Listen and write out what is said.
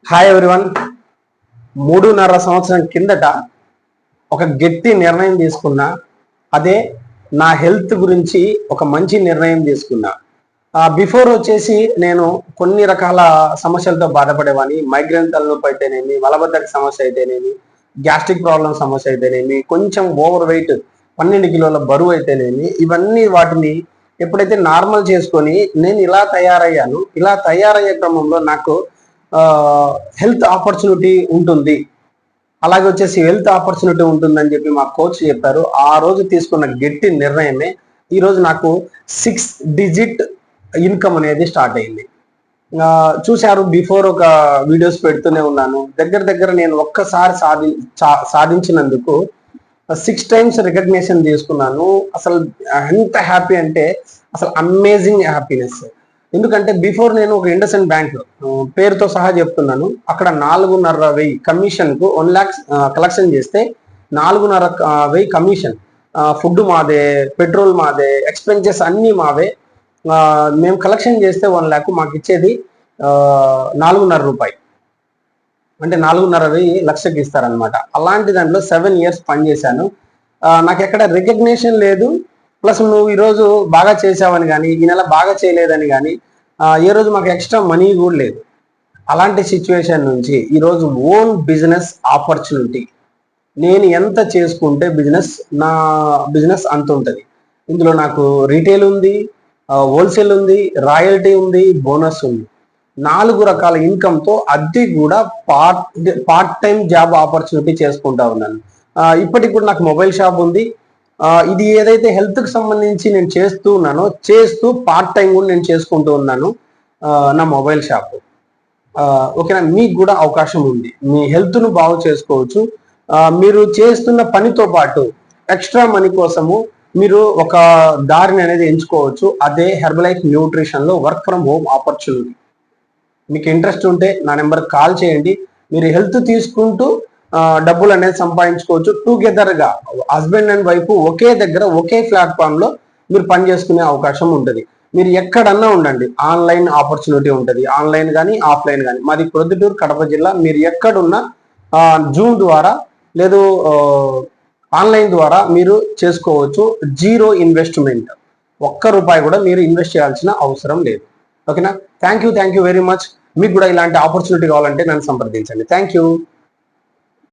Hi everyone. 3.5 సంవత్సరం కిందట ఒక గట్టి నిర్ణయం తీసుకున్నా. అదే నా హెల్త్ గురించి ఒక మంచి నిర్ణయం తీసుకున్నా. బిఫోర్ వచ్చేసి నేను కొన్ని రకాల సమస్యలతో బాధపడేవాని. మైగ్రేన్ తలనొప్పి అయితేనేమి, మలబద్ధక సమస్య అయితేనేమి, గ్యాస్ట్రిక్ ప్రాబ్లం సమస్య అయితేనేమి, కొంచెం ఓవర్ వెయిట్ 12 కిలోల బరువు అయితేనేమి, ఇవన్నీ వాటిని ఎప్పుడైతే నార్మల్ చేసుకొని నేను ఇలా తయారయ్యాను. ఇలా తయారయ్యే క్రమంలో నాకు హెల్త్ ఆపర్చునిటీ ఉంటుంది, అలాగే వచ్చేసి హెల్త్ ఆపర్చునిటీ ఉంటుందని చెప్పి మా కోచ్ చెప్పారు. ఆ రోజు తీసుకున్న గట్టి నిర్ణయమే ఈరోజు నాకు 6 డిజిట్ ఇన్కమ్ అనేది స్టార్ట్ అయింది. చూశారు, బిఫోర్ ఒక వీడియోస్ పెడుతూనే ఉన్నాను. దగ్గర దగ్గర నేను ఒక్కసారి సాధించినందుకు 6 టైమ్స్ రికగ్నిషన్ తీసుకున్నాను. అసలు ఎంత హ్యాపీ అంటే అసలు అమేజింగ్ హ్యాపీనెస్. ఎందుకంటే బిఫోర్ నేను ఒక ఇండస్ఇండ్ బ్యాంక్ పేరుతో సహా చెప్తున్నాను, అక్కడ 4,500 కమిషన్ కు 1 lakh కలెక్షన్ చేస్తే 4,500 కమిషన్. ఫుడ్ మాదే, పెట్రోల్ మాదే, ఎక్స్పెన్సెస్ అన్ని మావే. మేము కలెక్షన్ చేస్తే 1 lakh, మాకు ఇచ్చేది 4,500 రూపాయలు, అంటే 4,500 లక్షకి ఇస్తారనమాట. అలాంటి దాంట్లో 7 years పనిచేశాను. నాకు ఎక్కడ రికగ్నిషన్ లేదు, ప్లస్ నువ్వు ఈరోజు బాగా చేసావని కానీ, ఈ నెల బాగా చేయలేదని కానీ ఏ రోజు మాకు ఎక్స్ట్రా మనీ కూడా లేదు. అలాంటి సిచ్యువేషన్ నుంచి ఈరోజు ఓన్ బిజినెస్ ఆపర్చునిటీ. నేను ఎంత చేసుకుంటే నా బిజినెస్ అంత ఉంటుంది. ఇందులో నాకు రీటైల్ ఉంది, హోల్సేల్ ఉంది, రాయల్టీ ఉంది, బోనస్ ఉంది. 4 రకాల ఇన్కమ్తో అది కూడా పార్ట్ టైం జాబ్ ఆపర్చునిటీ చేసుకుంటా ఉన్నాను. ఇప్పటికి కూడా నాకు మొబైల్ షాప్ ఉంది. ఇది ఏదైతే హెల్త్కి సంబంధించి నేను చేస్తూ పార్ట్ టైం కూడా నేను చేసుకుంటూ ఉన్నాను నా మొబైల్ షాప్. ఓకేనా, మీకు కూడా అవకాశం ఉంది. మీ హెల్త్ను బాగు చేసుకోవచ్చు. మీరు చేస్తున్న పనితో పాటు ఎక్స్ట్రా మనీ కోసము మీరు ఒక దారిని అనేది ఎంచుకోవచ్చు. అదే హెర్బలైఫ్ న్యూట్రిషన్లో వర్క్ ఫ్రమ్ హోమ్ ఆపర్చునిటీ. మీకు ఇంట్రెస్ట్ ఉంటే నా నెంబర్ కాల్ చేయండి. మీరు హెల్త్ తీసుకుంటూ డబ్బులు అనేది సంపాదించుకోవచ్చు. టుగెదర్గా హస్బెండ్ అండ్ వైఫ్ ఒకే దగ్గర ఒకే ప్లాట్ఫామ్లో మీరు పని చేసుకునే అవకాశం ఉంటుంది. మీరు ఎక్కడన్నా ఉండండి, ఆన్లైన్ ఆపర్చునిటీ ఉంటుంది, ఆన్లైన్ కానీ ఆఫ్లైన్ కానీ. మాది ప్రొద్దుటూరు, కడప జిల్లా. మీరు ఎక్కడున్నా జూమ్ ద్వారా లేదు ఆన్లైన్ ద్వారా మీరు చేసుకోవచ్చు. 0 ఇన్వెస్ట్మెంట్, ₹1 కూడా మీరు ఇన్వెస్ట్ చేయాల్సిన అవసరం లేదు. ఓకేనా, థ్యాంక్ యూ వెరీ మచ్. మీకు కూడా ఇలాంటి ఆపర్చునిటీ కావాలంటే నన్ను సంప్రదించండి. Thank you.